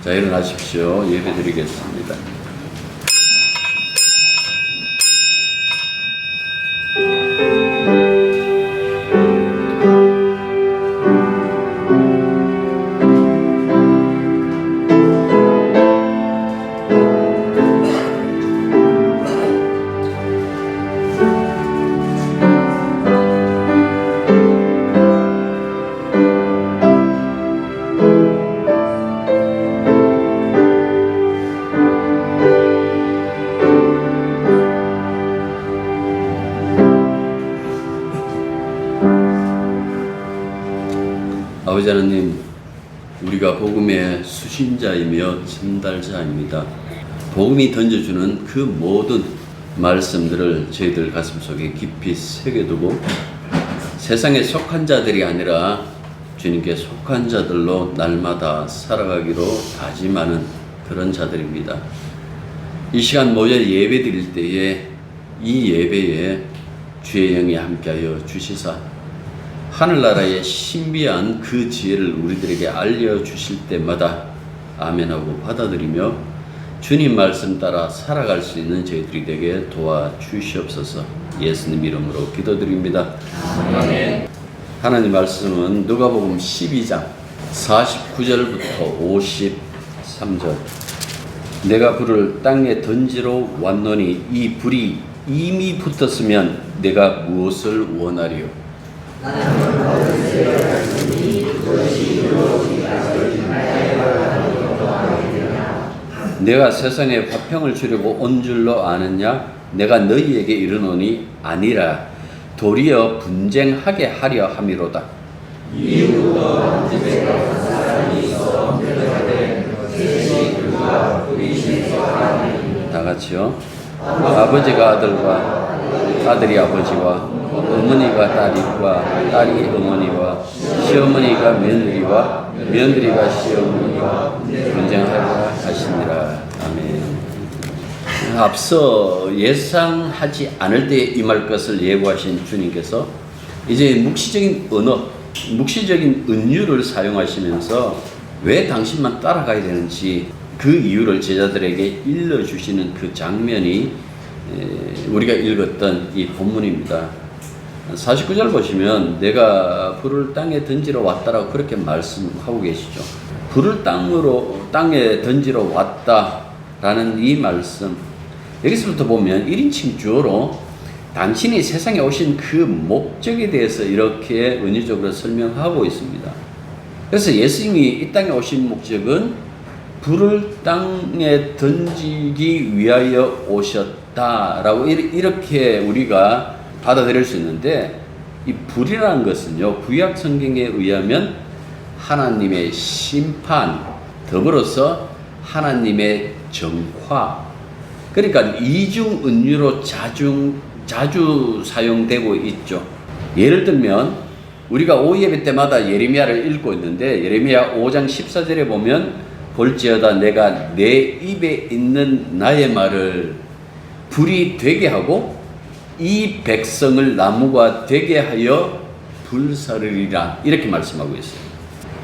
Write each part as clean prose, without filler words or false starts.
자, 일어나십시오. 예배 드리겠습니다. 아버지 하나님, 우리가 복음의 수신자이며 전달자입니다. 복음이 던져주는 그 모든 말씀들을 저희들 가슴속에 깊이 새겨두고 세상에 속한 자들이 아니라 주님께 속한 자들로 날마다 살아가기로 다짐하는 그런 자들입니다. 이 시간 모여 예배 드릴 때에 이 예배에 주의 영이 함께하여 주시사 하늘나라의 신비한 그 지혜를 우리들에게 알려주실 때마다 아멘하고 받아들이며 주님 말씀 따라 살아갈 수 있는 저희들이 되게 도와주시옵소서. 예수님 이름으로 기도드립니다. 아멘. 하나님 말씀은 누가복음 12장 49절부터 53절. 내가 불을 땅에 던지러 왔노니 이 불이 이미 붙었으면 내가 무엇을 원하리요? 내가 세상에 화평을 주려고 온 줄로 아느냐? 내가 너희에게 이르노니 아니라 도리어 분쟁하게 하려 함이로다. 이후부터 집에 사람이 있어 다 같이요. 아버지가 아들과 아들이 아버지와 어머니가 딸과 딸이 어머니와 시어머니가 며느리와 며느리가 시어머니와 분쟁하라 하시니라. 아멘. 앞서 예상하지 않을 때 임할 것을 예고하신 주님께서 이제 묵시적인 언어, 묵시적인 은유를 사용하시면서 왜 당신만 따라가야 되는지 그 이유를 제자들에게 일러주시는 그 장면이 우리가 읽었던 이 본문입니다. 49절 보시면 내가 불을 땅에 던지러 왔다라고 그렇게 말씀하고 계시죠. 불을 땅에 던지러 왔다라는 이 말씀, 여기서부터 보면 1인칭 주어로 당신이 세상에 오신 그 목적에 대해서 이렇게 은유적으로 설명하고 있습니다. 그래서 예수님이 이 땅에 오신 목적은 불을 땅에 던지기 위하여 오셨다라고 이렇게 우리가 받아들일 수 있는데, 이 불이라는 것은요, 구약 성경에 의하면 하나님의 심판, 더불어서 하나님의 정화, 그러니까 이중 은유로 자주 사용되고 있죠. 예를 들면 우리가 오예배 때마다 예레미야를 읽고 있는데 예레미야 5장 14절에 보면 볼지어다 내가 내 입에 있는 나의 말을 불이 되게 하고 이 백성을 나무가 되게 하여 불사르리라, 이렇게 말씀하고 있어요.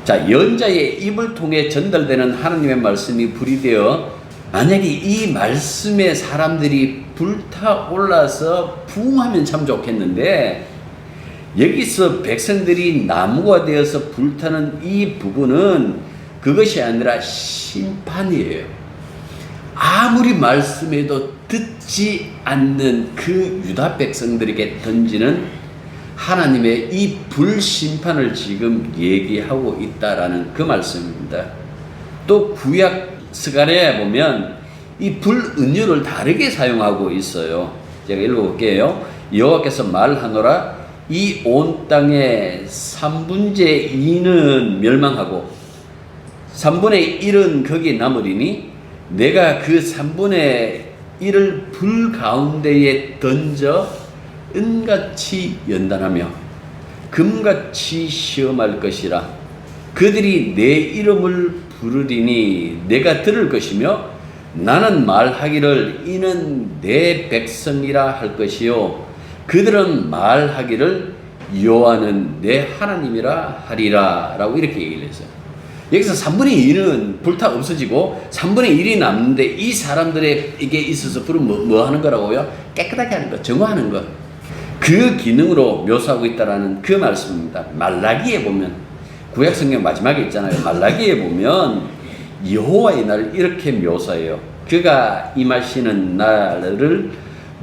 자, 연자의 입을 통해 전달되는 하나님의 말씀이 불이 되어 만약에 이 말씀에 사람들이 불타올라서 부흥하면 참 좋겠는데, 여기서 백성들이 나무가 되어서 불타는 이 부분은 그것이 아니라 심판이에요. 아무리 말씀해도 듣지 않는 그 유다 백성들에게 던지는 하나님의 이 불심판을 지금 얘기하고 있다라는 그 말씀입니다. 또 구약 스가랴에 보면 이 불은유를 다르게 사용하고 있어요. 제가 읽어볼게요. 여호와께서 말하노라 이 온 땅의 3분의 2는 멸망하고 3분의 1은 거기 남으리니 내가 그 3분의 1을 불 가운데에 던져 은같이 연단하며 금같이 시험할 것이라. 그들이 내 이름을 부르리니 내가 들을 것이며 나는 말하기를 이는 내 백성이라 할 것이요 그들은 말하기를 여호와는 내 하나님이라 하리라 라고 이렇게 얘기를 했어요. 여기서 3분의 2는 불타 없어지고 3분의 1이 남는데 이 사람들에게 있어서 불은 뭐 하는 거라고요? 깨끗하게 하는 거, 정화하는 거. 그 기능으로 묘사하고 있다라는 그 말씀입니다. 말라기에 보면, 구약 성경 마지막에 있잖아요. 말라기에 보면 여호와의 날을 이렇게 묘사해요. 그가 임하시는 날을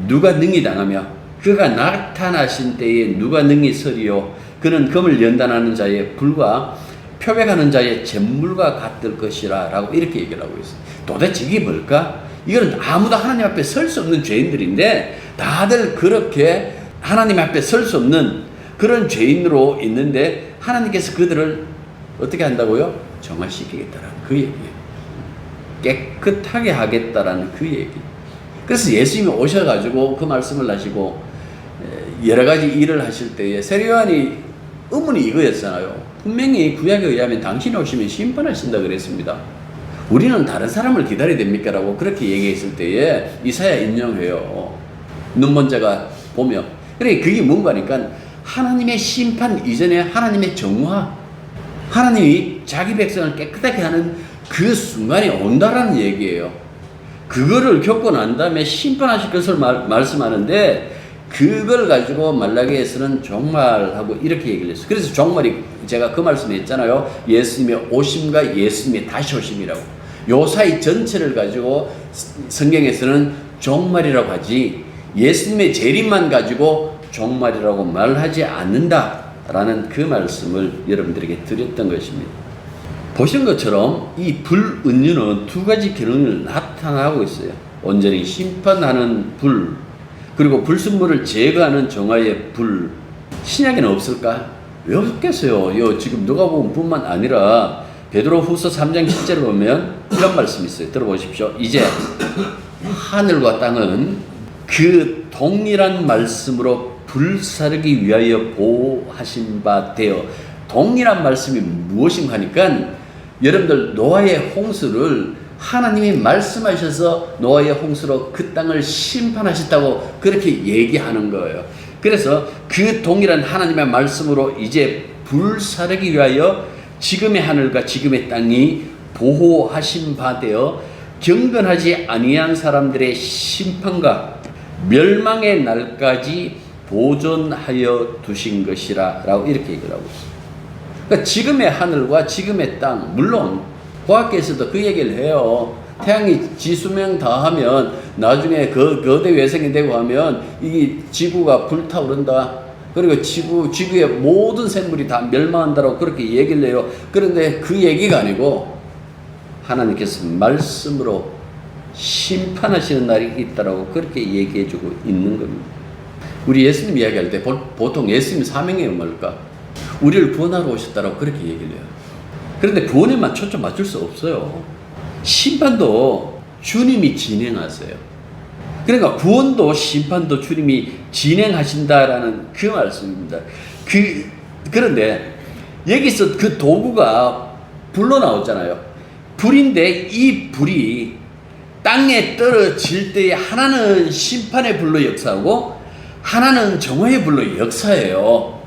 누가 능히 당하며 그가 나타나신 때에 누가 능히 서리요. 그는 금을 연단하는 자의 불과 표백하는 자의 잿물과 같을 것이라 라고 이렇게 얘기를 하고 있어요. 도대체 이게 뭘까? 이거는 아무도 하나님 앞에 설 수 없는 죄인들인데 다들 그렇게 하나님 앞에 설 수 없는 그런 죄인으로 있는데 하나님께서 그들을 어떻게 한다고요? 정화시키겠다라는 그 얘기예요. 깨끗하게 하겠다라는 그 얘기. 그래서 예수님이 오셔가지고 그 말씀을 하시고 여러 가지 일을 하실 때에 세례요한이 의문이 이거였잖아요. 분명히 구약에 의하면 당신이 오시면 심판하신다 그랬습니다. 우리는 다른 사람을 기다려야 됩니까? 라고 그렇게 얘기했을 때에 이사야 인용해요. 눈먼 자가 보며. 그래, 그게 뭔가 하니까 하나님의 심판 이전에 하나님의 정화, 하나님이 자기 백성을 깨끗하게 하는 그 순간이 온다라는 얘기예요. 그거를 겪고 난 다음에 심판하실 것을 말씀하는데 그걸 가지고 말라기에서는 종말하고 이렇게 얘기를 했어요. 그래서 종말이 제가 그 말씀에 했잖아요. 예수님의 오심과 예수님의 다시 오심이라고. 요 사이 전체를 가지고 성경에서는 종말이라고 하지 예수님의 재림만 가지고 종말이라고 말하지 않는다라는 그 말씀을 여러분들에게 드렸던 것입니다. 보신 것처럼 이 불은유는 두 가지 기능을 나타나고 있어요. 온전히 심판하는 불, 그리고 불순물을 제거하는 정화의 불. 신약에는 없을까? 왜 없겠어요? 지금 누가복음뿐만 아니라 베드로후서 3장 10절을 보면 이런 말씀이 있어요. 들어보십시오. 이제 하늘과 땅은 그 동일한 말씀으로 불사르기 위하여 보호하신 바 되어. 동일한 말씀이 무엇인가 하니까 여러분들 노아의 홍수를 하나님이 말씀하셔서 노아의 홍수로 그 땅을 심판하셨다고 그렇게 얘기하는 거예요. 그래서 그 동일한 하나님의 말씀으로 이제 불사르기 위하여 지금의 하늘과 지금의 땅이 보호하신 바 되어 경건하지 아니한 사람들의 심판과 멸망의 날까지 보존하여 두신 것이라 라고 이렇게 얘기를 하고 있어요. 그러니까 지금의 하늘과 지금의 땅, 물론 과학계에서도 그 얘기를 해요. 태양이 지수명 다 하면 나중에 거대 외생이 되고 하면 이 지구가 불타오른다. 그리고 지구의 모든 생물이 다 멸망한다고 그렇게 얘기를 해요. 그런데 그 얘기가 아니고 하나님께서 말씀으로 심판하시는 날이 있다라고 그렇게 얘기해주고 있는 겁니다. 우리 예수님 이야기할 때 보통 예수님 사명이 뭘까? 우리를 구원하러 오셨다라고 그렇게 얘기를 해요. 그런데 구원에만 초점 맞출 수 없어요. 심판도 주님이 진행하세요. 그러니까 구원도 심판도 주님이 진행하신다라는 그 말씀입니다. 그런데 여기서 그 도구가 불로 나오잖아요. 불인데 이 불이 땅에 떨어질 때에 하나는 심판의 불로 역사하고 하나는 정화의 불로 역사해요.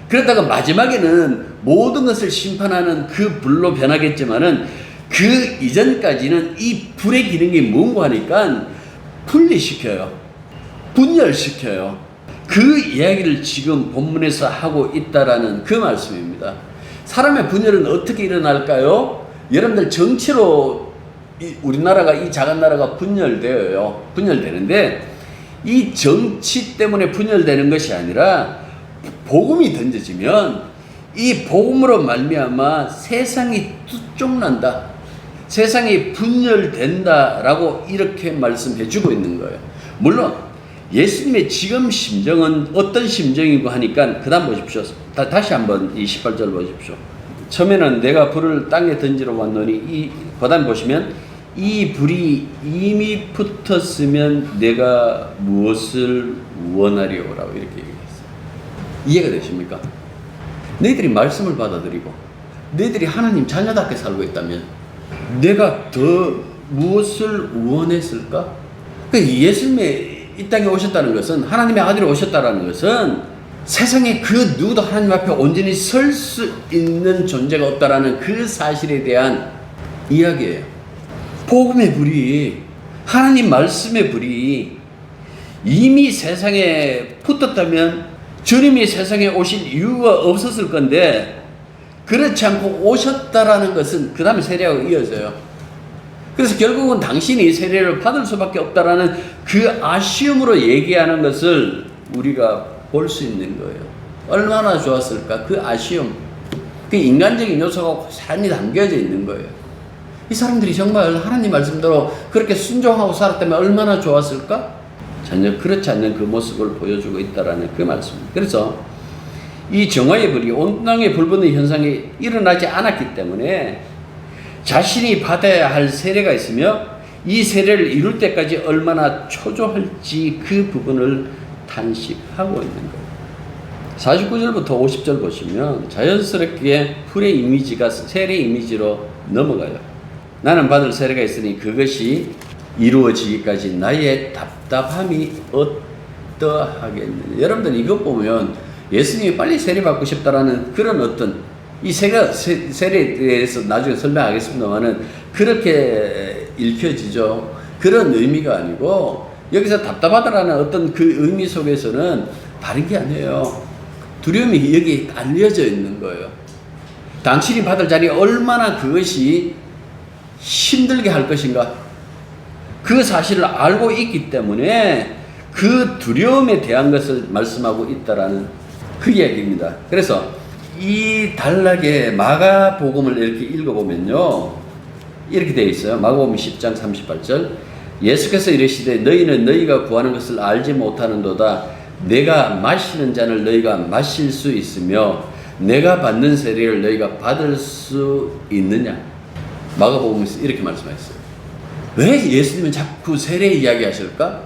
그러다가 마지막에는 모든 것을 심판하는 그 불로 변하겠지만은 그 이전까지는 이 불의 기능이 뭔가 하니까 분리시켜요. 분열시켜요. 그 이야기를 지금 본문에서 하고 있다라는 그 말씀입니다. 사람의 분열은 어떻게 일어날까요? 여러분들 정치로 우리나라가 이 작은 나라가 분열되는데 이 정치 때문에 분열되는 것이 아니라 복음이 던져지면 이 복음으로 말미암아 세상이 뚜쪽난다. 세상이 분열된다라고 이렇게 말씀해 주고 있는 거예요. 물론 예수님의 지금 심정은 어떤 심정이고 하니까 그 다음 보십시오. 다시 한번 이 18절 보십시오. 처음에는 내가 불을 땅에 던지러 왔노니 그 다음 보시면 이 불이 이미 붙었으면 내가 무엇을 원하리오라고 이렇게 얘기했어요. 이해가 되십니까? 너희들이 말씀을 받아들이고 너희들이 하나님 자녀답게 살고 있다면 내가 더 무엇을 원했을까? 예수님이 이 땅에 오셨다는 것은, 하나님의 아들이 오셨다는 것은 세상에 그 누구도 하나님 앞에 온전히 설 수 있는 존재가 없다라는 그 사실에 대한 이야기예요. 복음의 불이, 하나님 말씀의 불이 이미 세상에 붙었다면 주님이 세상에 오실 이유가 없었을 건데, 그렇지 않고 오셨다라는 것은 그 다음에 세례하고 이어져요. 그래서 결국은 당신이 세례를 받을 수밖에 없다라는 그 아쉬움으로 얘기하는 것을 우리가 볼 수 있는 거예요. 얼마나 좋았을까? 그 아쉬움, 그 인간적인 요소가 고스란히 담겨져 있는 거예요. 이 사람들이 정말 하나님 말씀대로 그렇게 순종하고 살았다면 얼마나 좋았을까? 전혀 그렇지 않는 그 모습을 보여주고 있다라는 그 말씀입니다. 그래서 이 정화의 불이 온당에 불붙는 현상이 일어나지 않았기 때문에 자신이 받아야 할 세례가 있으며 이 세례를 이룰 때까지 얼마나 초조할지 그 부분을 탄식하고 있는 거예요. 49절부터 50절 보시면 자연스럽게 불의 이미지가 세례 이미지로 넘어가요. 나는 받을 세례가 있으니 그것이 이루어지기까지 나의 답답함이 어떠하겠느냐. 여러분들 이것 보면 예수님이 빨리 세례 받고 싶다라는 그런 어떤 이 세례에 대해서 나중에 설명하겠습니다만은 그렇게 읽혀지죠. 그런 의미가 아니고 여기서 답답하다라는 어떤 그 의미 속에서는 다른 게 아니에요. 두려움이 여기 알려져 있는 거예요. 당신이 받을 자리에 얼마나 그것이 힘들게 할 것인가, 그 사실을 알고 있기 때문에 그 두려움에 대한 것을 말씀하고 있다라는 그 이야기입니다. 그래서 이 단락에 마가복음을 이렇게 읽어보면요, 이렇게 되어 있어요. 마가복음 10장 38절, 예수께서 이르시되 너희는 너희가 구하는 것을 알지 못하는도다. 내가 마시는 잔을 너희가 마실 수 있으며 내가 받는 세례를 너희가 받을 수 있느냐. 마가복음에서 이렇게 말씀하셨어요. 왜 예수님은 자꾸 세례 이야기 하실까?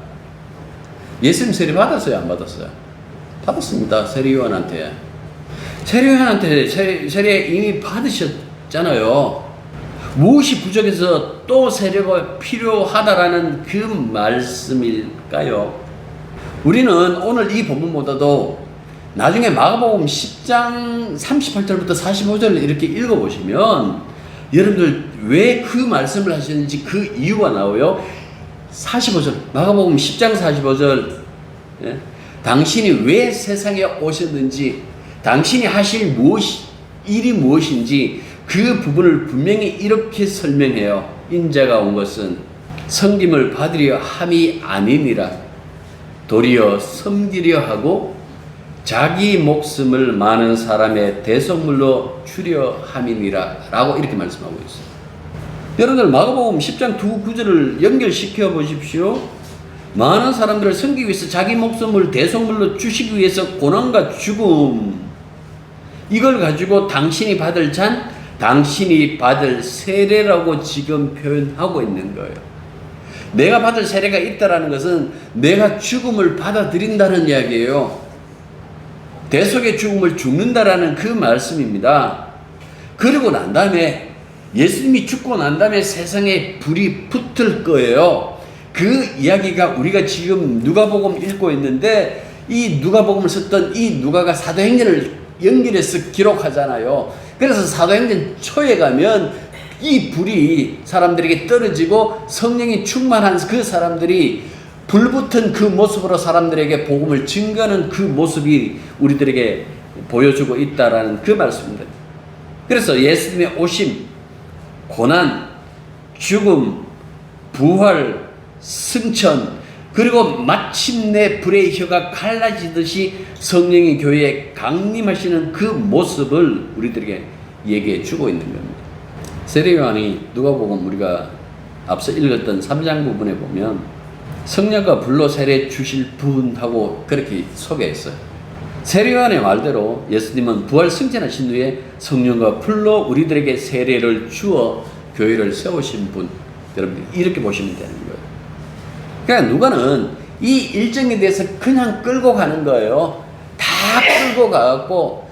예수님 세례 받았어요, 안 받았어요? 받았습니다. 세례요한한테. 세례요한한테 세례 이미 받으셨잖아요. 무엇이 부족해서 또 세례가 필요하다라는 그 말씀일까요? 우리는 오늘 이 본문보다도 나중에 마가복음 10장 38절부터 45절을 이렇게 읽어보시면 여러분들 왜 그 말씀을 하시는지 그 이유가 나와요. 45절, 마가복음 10장 45절, 예? 당신이 왜 세상에 오셨는지, 당신이 하실 일이 무엇인지 그 부분을 분명히 이렇게 설명해요. 인자가 온 것은 섬김을 받으려 함이 아니니라 도리어 섬기려 하고 자기 목숨을 많은 사람의 대속물로 주려 함이니라 라고 이렇게 말씀하고 있어요. 여러분들 마가복음 10장 두 구절을 연결시켜 보십시오. 많은 사람들을 섬기기 위해서 자기 목숨을 대속물로 주시기 위해서 고난과 죽음, 이걸 가지고 당신이 받을 잔, 당신이 받을 세례라고 지금 표현하고 있는 거예요. 내가 받을 세례가 있다라는 것은 내가 죽음을 받아들인다는 이야기예요. 대속의 죽음을 죽는다라는 그 말씀입니다. 그리고 난 다음에 예수님이 죽고 난 다음에 세상에 불이 붙을 거예요. 그 이야기가 우리가 지금 누가복음 읽고 있는데, 이 누가복음을 썼던 이 누가가 사도행전을 연결해서 기록하잖아요. 그래서 사도행전 초에 가면 이 불이 사람들에게 떨어지고 성령이 충만한 그 사람들이 불붙은 그 모습으로 사람들에게 복음을 증거하는 그 모습이 우리들에게 보여주고 있다라는 그 말씀입니다. 그래서 예수님의 오심, 고난, 죽음, 부활, 승천, 그리고 마침내 불의 혀가 갈라지듯이 성령이 교회에 강림하시는 그 모습을 우리들에게 얘기해 주고 있는 겁니다. 세례요한이 누가복음 우리가 앞서 읽었던 3장 부분에 보면 성령과 불로 세례 주실 분하고 그렇게 소개했어요. 세례요한의 말대로 예수님은 부활 승천하신 후에 성령과 불로 우리들에게 세례를 주어 교회를 세우신 분, 여러분 이렇게 보시면 되는 거예요. 그러니까 누가는 이 일정에 대해서 그냥 끌고 가는 거예요. 다 끌고 가갖고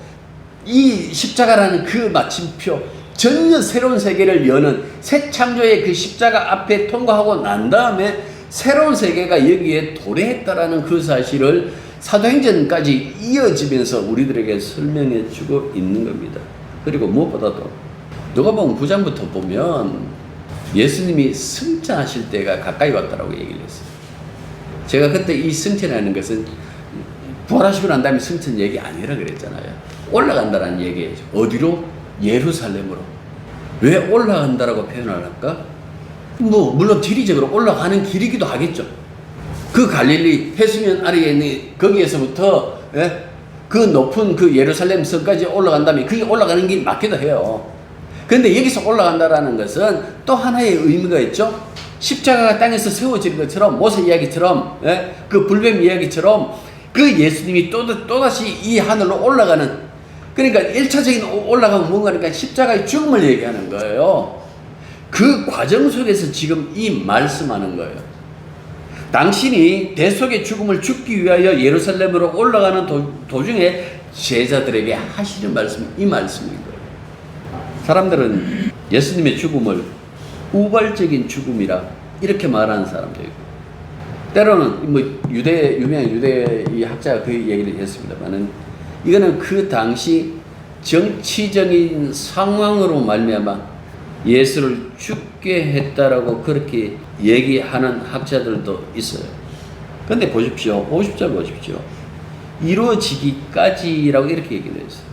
이 십자가라는 그 마침표, 전혀 새로운 세계를 여는 새 창조의 그 십자가 앞에 통과하고 난 다음에 새로운 세계가 여기에 도래했다라는 그 사실을 사도행전까지 이어지면서 우리들에게 설명해 주고 있는 겁니다. 그리고 무엇보다도 누가복음 9장부터 보면 예수님이 승천하실 때가 가까이 왔다라고 얘기를 했어요. 제가 그때 이 승천이라는 것은 부활하시고 난 다음에 승천 얘기 아니라 그랬잖아요. 올라간다라는 얘기예요. 어디로? 예루살렘으로. 왜 올라간다라고 표현을 할까? 물론 지리적으로 올라가는 길이기도 하겠죠. 그 갈릴리 해수면 아래에 있는 거기에서부터 그 높은 그 예루살렘 성까지 올라간다면 그게 올라가는 길 맞기도 해요. 그런데 여기서 올라간다라는 것은 또 하나의 의미가 있죠. 십자가가 땅에서 세워지는 것처럼 모세 이야기처럼 그 불뱀 이야기처럼 그 예수님이 또다시 이 하늘로 올라가는, 그러니까 1차적인 올라가면 뭔가니까 십자가의 죽음을 얘기하는 거예요. 그 과정 속에서 지금 이 말씀하는 거예요. 당신이 대속의 죽음을 죽기 위하여 예루살렘으로 올라가는 도중에 제자들에게 하시는 말씀이 이 말씀인 거예요. 사람들은 예수님의 죽음을 우발적인 죽음이라 이렇게 말하는 사람도 있고, 때로는 유명한 유대 이 학자가 그 얘기를 했습니다만은, 이거는 그 당시 정치적인 상황으로 말미암아 예수를 죽게 했다라고 그렇게 얘기하는 학자들도 있어요. 근데 보십시오. 50절 보십시오. 이루어지기까지라고 이렇게 얘기를 했어요.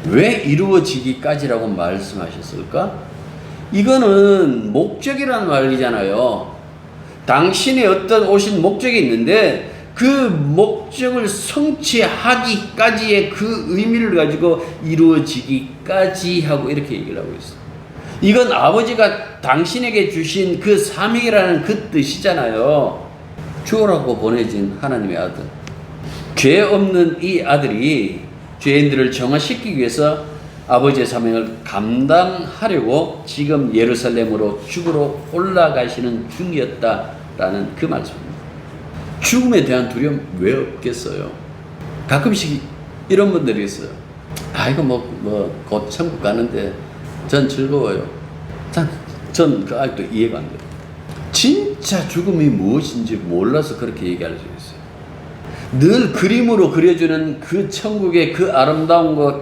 왜 이루어지기까지라고 말씀하셨을까? 이거는 목적이라는 말이잖아요. 당신의 어떤 오신 목적이 있는데 그 목적을 성취하기까지의 그 의미를 가지고 이루어지기까지 하고 이렇게 얘기를 하고 있어요. 이건 아버지가 당신에게 주신 그 사명이라는 그 뜻이잖아요. 죽으라고 보내진 하나님의 아들. 죄 없는 이 아들이 죄인들을 정화시키기 위해서 아버지의 사명을 감당하려고 지금 예루살렘으로 죽으러 올라가시는 중이었다라는 그 말씀입니다. 죽음에 대한 두려움 왜 없겠어요? 가끔씩 이런 분들이 있어요. 이거 곧 천국 가는데 전 즐거워요. 전 아직도 이해가 안 돼요. 진짜 죽음이 무엇인지 몰라서 그렇게 얘기할 수 있어요. 늘 그림으로 그려주는 그 천국의 그 아름다운 것,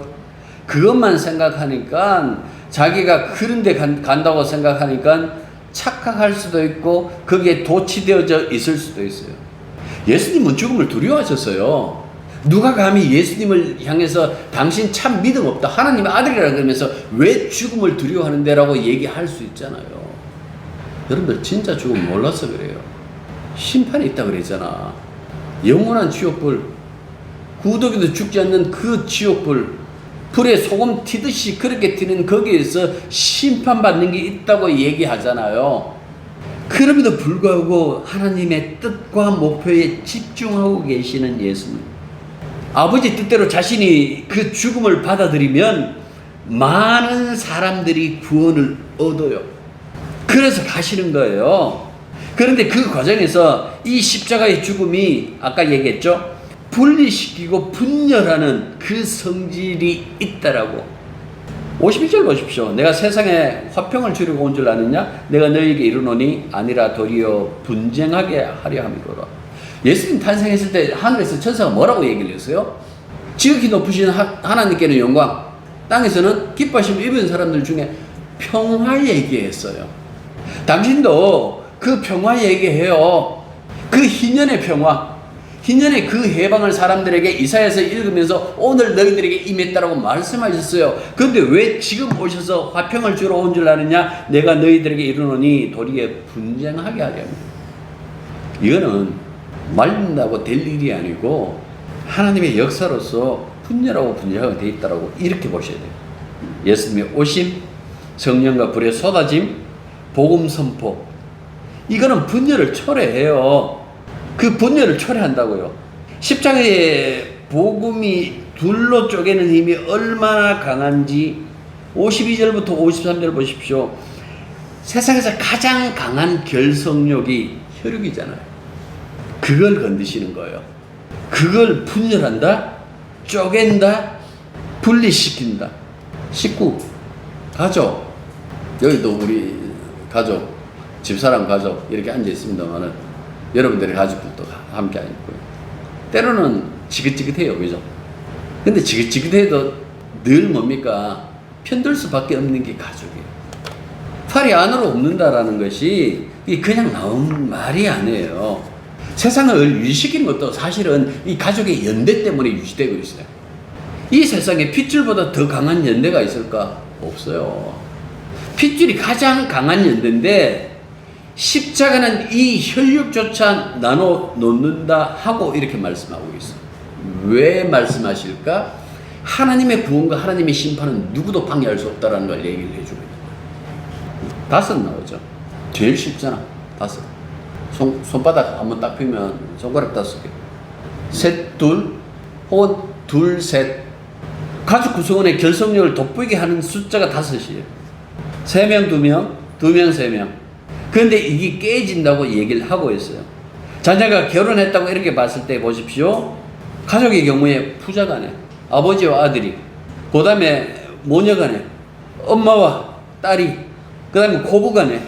그것만 생각하니까, 자기가 그런데 간다고 생각하니까 착각할 수도 있고 거기에 도취되어져 있을 수도 있어요. 예수님은 죽음을 두려워하셨어요. 누가 감히 예수님을 향해서 당신 참 믿음 없다, 하나님의 아들이라 그러면서 왜 죽음을 두려워하는데 라고 얘기할 수 있잖아요. 여러분들 진짜 죽음 몰라서 그래요. 심판이 있다 그랬잖아. 영원한 지옥불, 구더기도 죽지 않는 그 지옥불, 불에 소금 튀듯이 그렇게 튀는 거기에서 심판받는 게 있다고 얘기하잖아요. 그럼에도 불구하고 하나님의 뜻과 목표에 집중하고 계시는 예수님, 아버지 뜻대로 자신이 그 죽음을 받아들이면 많은 사람들이 구원을 얻어요. 그래서 가시는 거예요. 그런데 그 과정에서 이 십자가의 죽음이 아까 얘기했죠. 분리시키고 분열하는 그 성질이 있다라고. 51절 보십시오. 내가 세상에 화평을 주려고 온 줄 아느냐? 내가 너희에게 이르노니 아니라 도리어 분쟁하게 하려 함이로라. 예수님 탄생했을 때 하늘에서 천사가 뭐라고 얘기를 했어요? 지극히 높으신 하나님께는 영광, 땅에서는 기뻐하심 입은 사람들 중에 평화 얘기했어요. 당신도 그 평화 얘기해요. 그 희년의 평화, 희년의 그 해방을 사람들에게 이사야서 읽으면서 오늘 너희들에게 임했다라고 말씀하셨어요. 그런데 왜 지금 오셔서 화평을 주러 온 줄 아느냐? 내가 너희들에게 이르노니 도리어 분쟁하게 하려 합니다. 이거는 말린다고 될 일이 아니고 하나님의 역사로서 분열하고 분열하게 되어 있다고 이렇게 보셔야 돼요. 예수님의 오심, 성령과 불의 쏟아짐, 복음 선포, 이거는 분열을 초래해요. 그 분열을 초래한다고요. 십자가의 복음이 둘로 쪼개는 힘이 얼마나 강한지 52절부터 53절 보십시오. 세상에서 가장 강한 결속력이 혈육이잖아요. 그걸 건드시는 거예요. 그걸 분열한다, 쪼갠다, 분리시킨다. 식구, 가족, 여기도 우리 가족, 집사람 가족 이렇게 앉아 있습니다만은 여러분들의 가족들도 함께 있고요. 때로는 지긋지긋해요. 그죠? 근데 지긋지긋해도 늘 뭡니까? 편들 수밖에 없는 게 가족이에요. 팔이 안으로 없는다라는 것이 그냥 나온 말이 아니에요. 세상을 유지시키는 것도 사실은 이 가족의 연대 때문에 유지되고 있어요. 이 세상에 핏줄보다 더 강한 연대가 있을까? 없어요. 핏줄이 가장 강한 연대인데 십자가는 이 혈육조차 나눠 놓는다 하고 이렇게 말씀하고 있어요. 왜 말씀하실까? 하나님의 구원과 하나님의 심판은 누구도 방해할 수 없다는 걸 얘기를 해주고 있는 거예요. 5 나오죠. 제일 쉽잖아. 5. 손바닥 한번 딱 펴면 손가락 5개. 셋, 둘, 혹은 둘, 셋. 가족 구성원의 결속력을 돋보이게 하는 숫자가 5이에요. 3명, 2명, 2명, 3명. 그런데 이게 깨진다고 얘기를 하고 있어요. 자녀가 결혼했다고 이렇게 봤을 때 보십시오. 가족의 경우에 부자간에 아버지와 아들이, 그 다음에 모녀간에 엄마와 딸이, 그 다음에 고부간에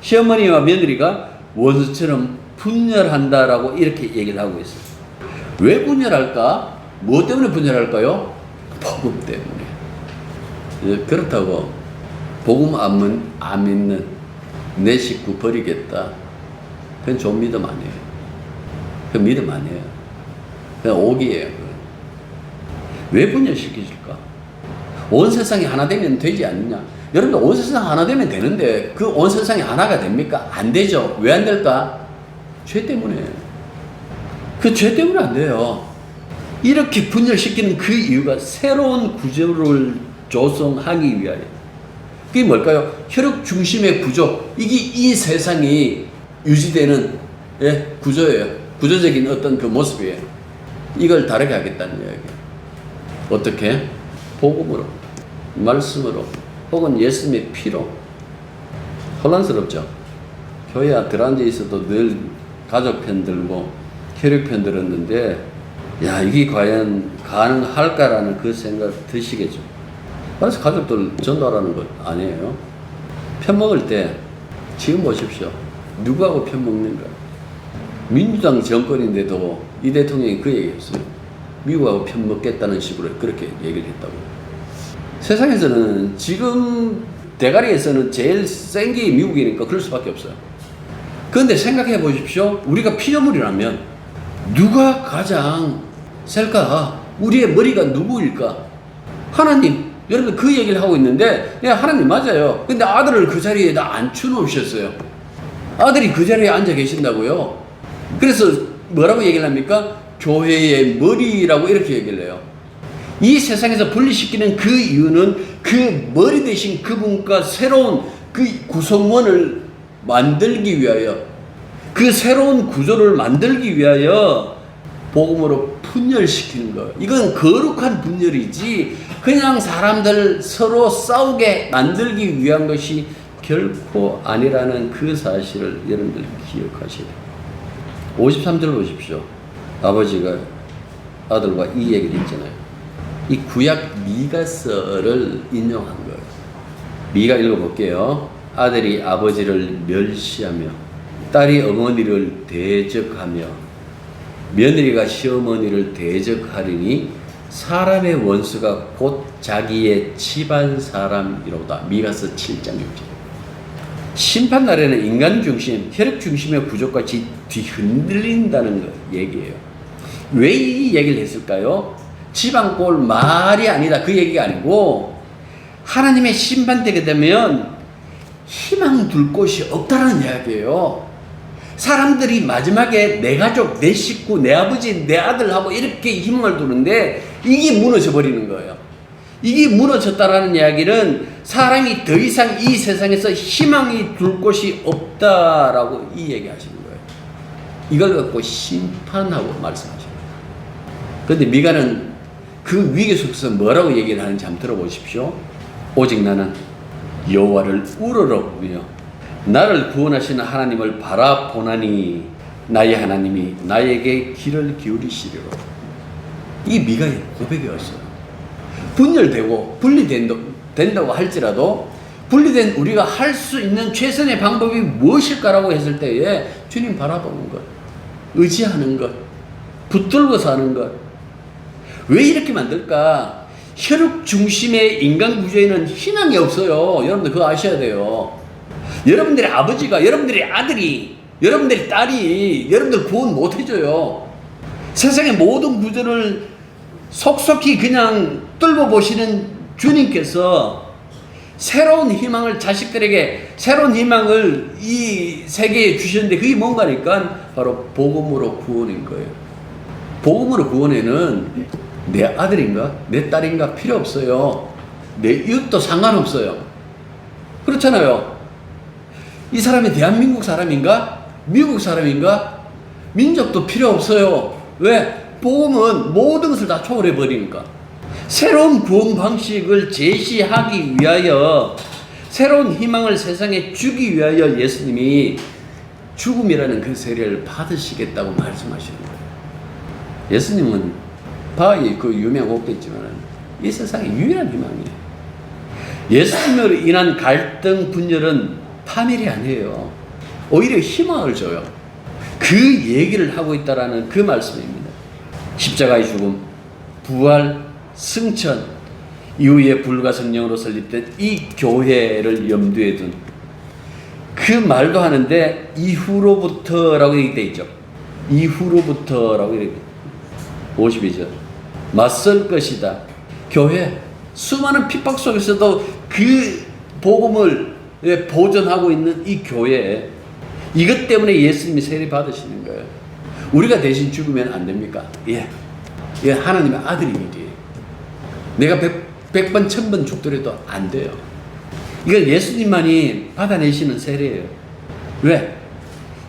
시어머니와 며느리가 원수처럼 분열한다라고 이렇게 얘기를 하고 있어요. 왜 분열할까? 뭐 때문에 분열할까요? 복음 때문에. 그렇다고 복음 안 믿는 내 식구 버리겠다. 그건 좋은 믿음 아니에요. 그 믿음 아니에요. 그냥 오기예요. 왜 분열시키실까? 온 세상이 하나 되면 되지 않느냐? 여러분들 온 세상 하나 되면 되는데 그 온 세상이 하나가 됩니까? 안 되죠. 왜 안 될까? 죄 때문에. 그 죄 때문에 안 돼요. 이렇게 분열시키는 그 이유가 새로운 구조를 조성하기 위하여. 그게 뭘까요? 혈육 중심의 구조. 이게 이 세상이 유지되는 구조예요. 구조적인 어떤 그 모습이에요. 이걸 다르게 하겠다는 이야기예요. 어떻게? 복음으로, 말씀으로, 혹은 예수님의 피로. 혼란스럽죠? 교회 들어앉아 있어도 늘 가족 편 들고 혈육 편 들었는데, 야, 이게 과연 가능할까라는 그 생각 드시겠죠? 그래서 가족들 전도하라는 것 아니에요. 편 먹을 때, 지금 보십시오. 누구하고 편 먹는가? 민주당 정권인데도 이 대통령이 그 얘기했어요. 미국하고 편 먹겠다는 식으로 그렇게 얘기를 했다고. 세상에서는 지금 대가리에서는 제일 센 게 미국이니까 그럴 수밖에 없어요. 그런데 생각해 보십시오. 우리가 피조물이라면 누가 가장 셀까? 우리의 머리가 누구일까? 하나님. 여러분 그 얘기를 하고 있는데, 야, 하나님 맞아요. 근데 아들을 그 자리에다 앉혀놓으셨어요. 아들이 그 자리에 앉아 계신다고요. 그래서 뭐라고 얘기를 합니까? 교회의 머리라고 이렇게 얘기를 해요. 이 세상에서 분리시키는 그 이유는 그 머리 대신 그분과 새로운 그 구성원을 만들기 위하여, 그 새로운 구조를 만들기 위하여 복음으로 분열시키는 거예요. 이건 거룩한 분열이지 그냥 사람들 서로 싸우게 만들기 위한 것이 결코 아니라는 그 사실을 여러분들 기억하셔야 돼요. 53절 보십시오. 아버지가 아들과 이 얘기를 했잖아요. 이 구약 미가서를 인용한 거예요. 미가 읽어볼게요. 아들이 아버지를 멸시하며 딸이 어머니를 대적하며 며느리가 시어머니를 대적하리니 사람의 원수가 곧 자기의 집안 사람이로다. 미가서 7장 6절. 심판날에는 인간 중심, 혈육 중심의 구조가 뒤흔들린다는 거 얘기예요. 왜 이 얘기를 했을까요? 집안꼴 말이 아니다. 그 얘기가 아니고 하나님의 심판 때가 되면 희망 둘 곳이 없다는 이야기예요. 사람들이 마지막에 내 가족, 내 식구, 내 아버지, 내 아들하고 이렇게 희망을 두는데 이게 무너져 버리는 거예요. 이게 무너졌다라는 이야기는 사람이 더 이상 이 세상에서 희망이 둘 곳이 없다라고 이 얘기 하시는 거예요. 이걸 갖고 심판하고 말씀하시는 거예요. 그런데 미가는 그 위기 속에서 뭐라고 얘기를 하는지 한번 들어보십시오. 오직 나는 여호와를 우러러보며 나를 구원하시는 하나님을 바라보나니 나의 하나님이 나에게 귀를 기울이시리로다. 이 미가의 고백이었어요. 분열되고 분리된다고 할지라도 분리된 우리가 할 수 있는 최선의 방법이 무엇일까라고 했을 때에 주님 바라보는 것, 의지하는 것, 붙들고 사는 것. 왜 이렇게 만들까? 혈육 중심의 인간 구조에는 희망이 없어요. 여러분들 그거 아셔야 돼요. 여러분들의 아버지가, 여러분들의 아들이, 여러분들의 딸이 여러분들 구원 못 해줘요. 세상의 모든 구조를 속속히 그냥 뚫어 보시는 주님께서 새로운 희망을 자식들에게, 새로운 희망을 이 세계에 주셨는데 그게 뭔가니까 바로 복음으로 구원인 거예요. 복음으로 구원에는 내 아들인가 내 딸인가 필요 없어요. 내 이웃도 상관없어요. 그렇잖아요. 이 사람이 대한민국 사람인가 미국 사람인가 민족도 필요 없어요. 왜? 복음은 모든 것을 다 초월해 버리니까. 새로운 구원 방식을 제시하기 위하여, 새로운 희망을 세상에 주기 위하여 예수님이 죽음이라는 그 세례를 받으시겠다고 말씀하시는 거예요. 예수님은 바하의 그 유명 곡겠지만 이 세상의 유일한 희망이에요. 예수님으로 인한 갈등 분열은 파멸이 아니에요. 오히려 희망을 줘요. 그 얘기를 하고 있다라는 그 말씀입니다. 십자가의 죽음, 부활, 승천 이후에 불과 성령으로 설립된 이 교회를 염두에 둔 그 말도 하는데 이후로부터라고 얘기되어 있죠. 이후로부터라고 얘기되어 있죠. 52절 맞설 것이다. 교회 수많은 핍박 속에서도 그 복음을 보존하고 있는 이 교회에 이것 때문에 예수님이 세례 받으시는 거예요. 우리가 대신 죽으면 안 됩니까? 예. 예, 하나님의 아들이기에 내가 100번 1000번 죽더라도 안 돼요. 이걸 예수님만이 받아내시는 세례예요. 왜?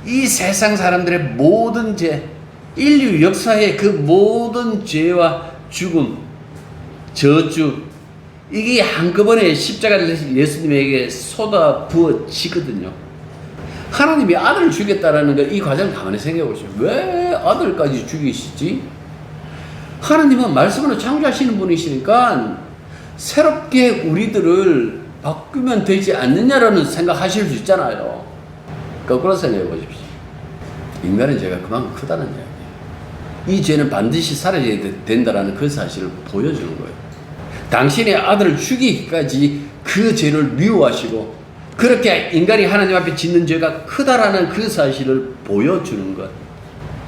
이 세상 사람들의 모든 죄, 인류 역사의 그 모든 죄와 죽음, 저주, 이게 한꺼번에 십자가를 예수님에게 쏟아 부어지거든요. 하나님이 아들을 죽였다라는 거, 이 과정을 가만히 생각해 보시죠. 왜 아들까지 죽이시지? 하나님은 말씀으로 창조하시는 분이시니까 새롭게 우리들을 바꾸면 되지 않느냐라는 생각하실 수 있잖아요. 거꾸로 생각해 보십시오. 인간의 죄가 그만큼 크다는 이야기예요. 이 죄는 반드시 사라져야 된다라는 그 사실을 보여주는 거예요. 당신의 아들을 죽이기까지 그 죄를 미워하시고 그렇게 인간이 하나님 앞에 짓는 죄가 크다라는 그 사실을 보여주는 것.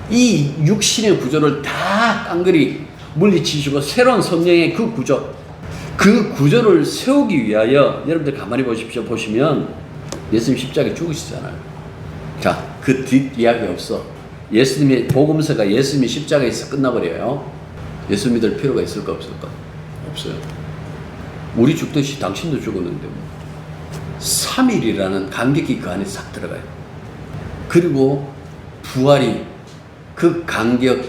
이 육신의 구조를 다 깡그리 물리치시고 새로운 성령의 그 구조, 그 구조를 세우기 위하여 여러분들 가만히 보십시오. 보시면 예수님 십자가에 죽으시잖아요. 자, 그 뒷이야기 없어. 예수님의 복음서가 예수님이 십자가에서 끝나버려요. 예수 믿을 필요가 있을까 없을까? 없어요. 우리 죽듯이 당신도 죽었는데 3일이라는 간격이 그 안에 싹 들어가요. 그리고 부활이 그 간격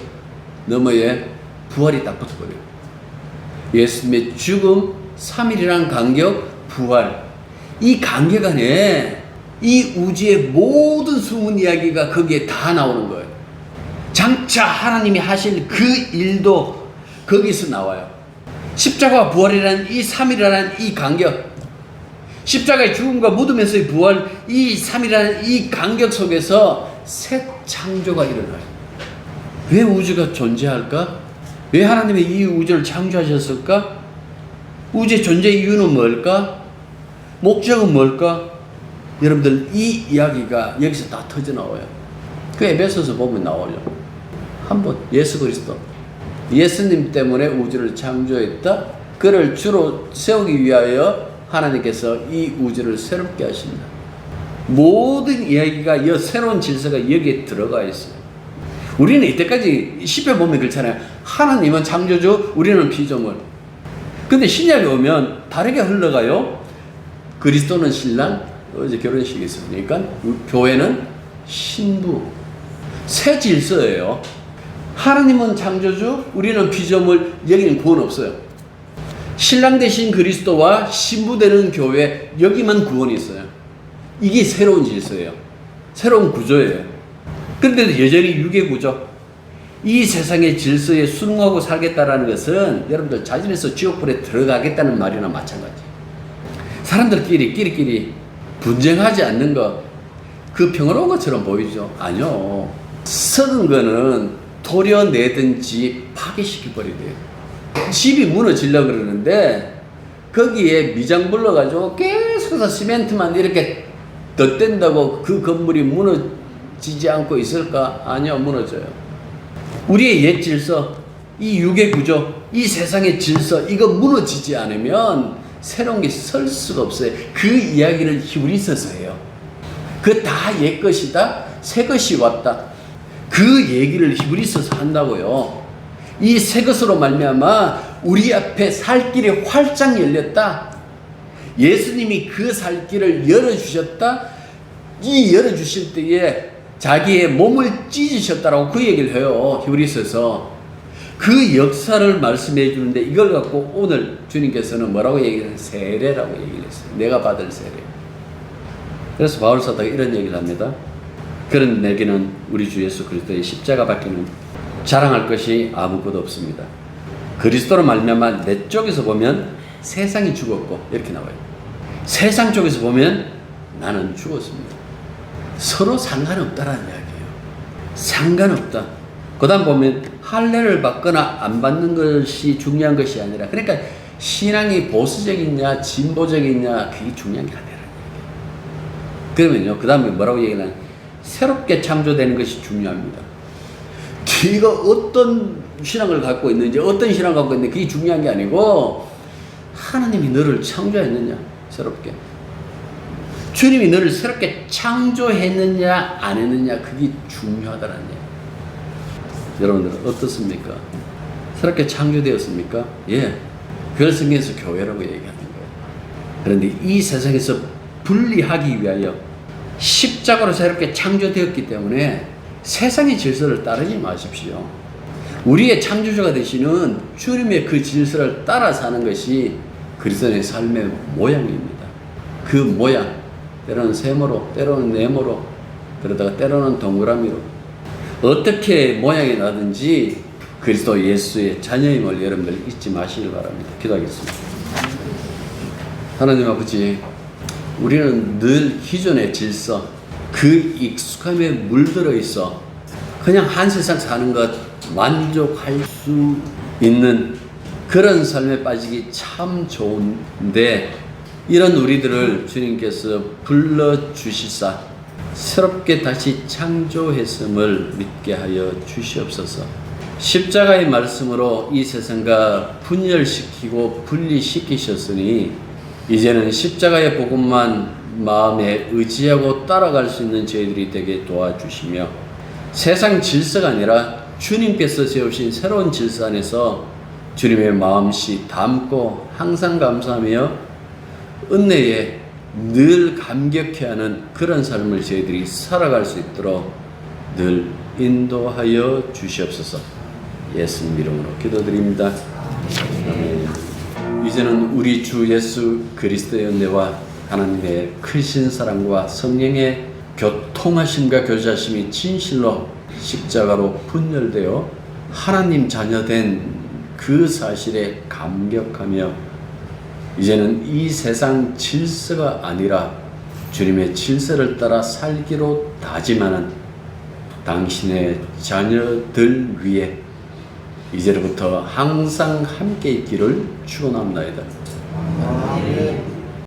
너머에 부활이 딱 붙어버려요. 예수님의 죽음, 3일이라는 간격, 부활. 이 간격 안에 이 우주의 모든 숨은 이야기가 거기에 다 나오는 거예요. 장차 하나님이 하실 그 일도 거기서 나와요. 십자가와 부활이라는 이 3일이라는 이 간격, 십자가의 죽음과 묻음에서의 부활, 이 3일이라는 이 간격 속에서 새 창조가 일어나요. 왜 우주가 존재할까? 왜 하나님이 이 우주를 창조하셨을까? 우주의 존재 이유는 뭘까? 목적은 뭘까? 여러분들 이 이야기가 여기서 다 터져 나와요. 그 에베소서 보면 나오죠. 한번 예수 그리스도, 예수님 때문에 우주를 창조했다. 그를 주로 세우기 위하여 하나님께서 이 우주를 새롭게 하신다. 모든 이야기가 새로운 질서가 여기에 들어가 있어요. 우리는 이때까지 시편 보면 그렇잖아요. 하나님은 창조주, 우리는 피조물. 근데 신약에 오면 다르게 흘러가요. 그리스도는 신랑, 어제 결혼식이 있으니까 교회는 신부. 새 질서예요. 하나님은 창조주, 우리는 피조물, 여기는 구원 없어요. 신랑 대신 그리스도와 신부 되는 교회, 여기만 구원이 있어요. 이게 새로운 질서예요. 새로운 구조예요. 그런데도 여전히 유괴 구조. 이 세상의 질서에 순응하고 살겠다라는 것은 여러분들 자진해서 지옥불에 들어가겠다는 말이나 마찬가지. 사람들끼리 분쟁하지 않는 것, 그 평화로운 것처럼 보이죠? 아니요. 썩은 거는 도려내든지 파괴시켜버리대요. 집이 무너지려고 그러는데 거기에 미장불러 가지고 계속해서 시멘트만 이렇게 덧댄다고 그 건물이 무너지지 않고 있을까? 아니요, 무너져요. 우리의 옛 질서, 이 육의 구조, 이 세상의 질서, 이거 무너지지 않으면 새로운 게 설 수가 없어요. 그 이야기를 히브리서에서 해요. 그 다 옛 것이다, 새 것이 왔다. 그 얘기를 히브리서에서 한다고요. 이 새 것으로 말미암아 우리 앞에 살 길이 활짝 열렸다. 예수님이 그 살 길을 열어주셨다. 이 열어주실 때에 자기의 몸을 찢으셨다라고 그 얘기를 해요. 히브리서에서. 그 역사를 말씀해 주는데 이걸 갖고 오늘 주님께서는 뭐라고 얘기해요? 세례라고 얘기를 했어요. 내가 받을 세례. 그래서 바울 사도가 이런 얘기를 합니다. 그런 내게는 우리 주 예수 그리스도의 십자가밖에는 자랑할 것이 아무것도 없습니다. 그리스도로 말미암아 내 쪽에서 보면 세상이 죽었고 이렇게 나와요. 세상 쪽에서 보면 나는 죽었습니다. 서로 상관없다라는 이야기예요. 상관없다. 그 다음 보면 할례를 받거나 안 받는 것이 중요한 것이 아니라, 그러니까 신앙이 보수적이냐 진보적이냐 그게 중요한 게 아니라. 그러면요, 그 다음에 뭐라고 얘기하냐면 새롭게 창조되는 것이 중요합니다. 네가 어떤 신앙을 갖고 있는지, 어떤 신앙을 갖고 있는지 그게 중요한 게 아니고 하나님이 너를 창조했느냐, 새롭게. 주님이 너를 새롭게 창조했느냐 안 했느냐 그게 중요하다는 얘기예요. 여러분들은 어떻습니까? 새롭게 창조되었습니까? 예. 그걸 성경에서 교회라고 얘기하는 거예요. 그런데 이 세상에서 분리하기 위하여 십자가로 새롭게 창조되었기 때문에 세상의 질서를 따르지 마십시오. 우리의 창조주가 되시는 주님의 그 질서를 따라 사는 것이 그리스도의 삶의 모양입니다. 그 모양, 때로는 세모로, 때로는 네모로, 그러다가 때로는 동그라미로, 어떻게 모양이 나든지 그리스도 예수의 자녀임을 여러분들 잊지 마시길 바랍니다. 기도하겠습니다. 하나님 아버지, 우리는 늘 기존의 질서, 그 익숙함에 물들어 있어 그냥 한 세상 사는 것 만족할 수 있는 그런 삶에 빠지기 참 좋은데, 이런 우리들을 주님께서 불러주시사 새롭게 다시 창조했음을 믿게 하여 주시옵소서. 십자가의 말씀으로 이 세상과 분열시키고 분리시키셨으니 이제는 십자가의 복음만 마음에 의지하고 따라갈 수 있는 저희들이 되게 도와주시며, 세상 질서가 아니라 주님께서 세우신 새로운 질서 안에서 주님의 마음씨 담고 항상 감사하며 은혜에 늘 감격해하는 그런 삶을 저희들이 살아갈 수 있도록 늘 인도하여 주시옵소서. 예수님 이름으로 기도드립니다. 아멘. 이제는 우리 주 예수 그리스도의 은혜와 하나님의 크신 사랑과 성령의 교통하심과 교제하심이 진실로 십자가로 분열되어 하나님 자녀된 그 사실에 감격하며 이제는 이 세상 질서가 아니라 주님의 질서를 따라 살기로 다짐하는 당신의 자녀들 위해 이제로부터 항상 함께 있기를 축원합니다. 아멘.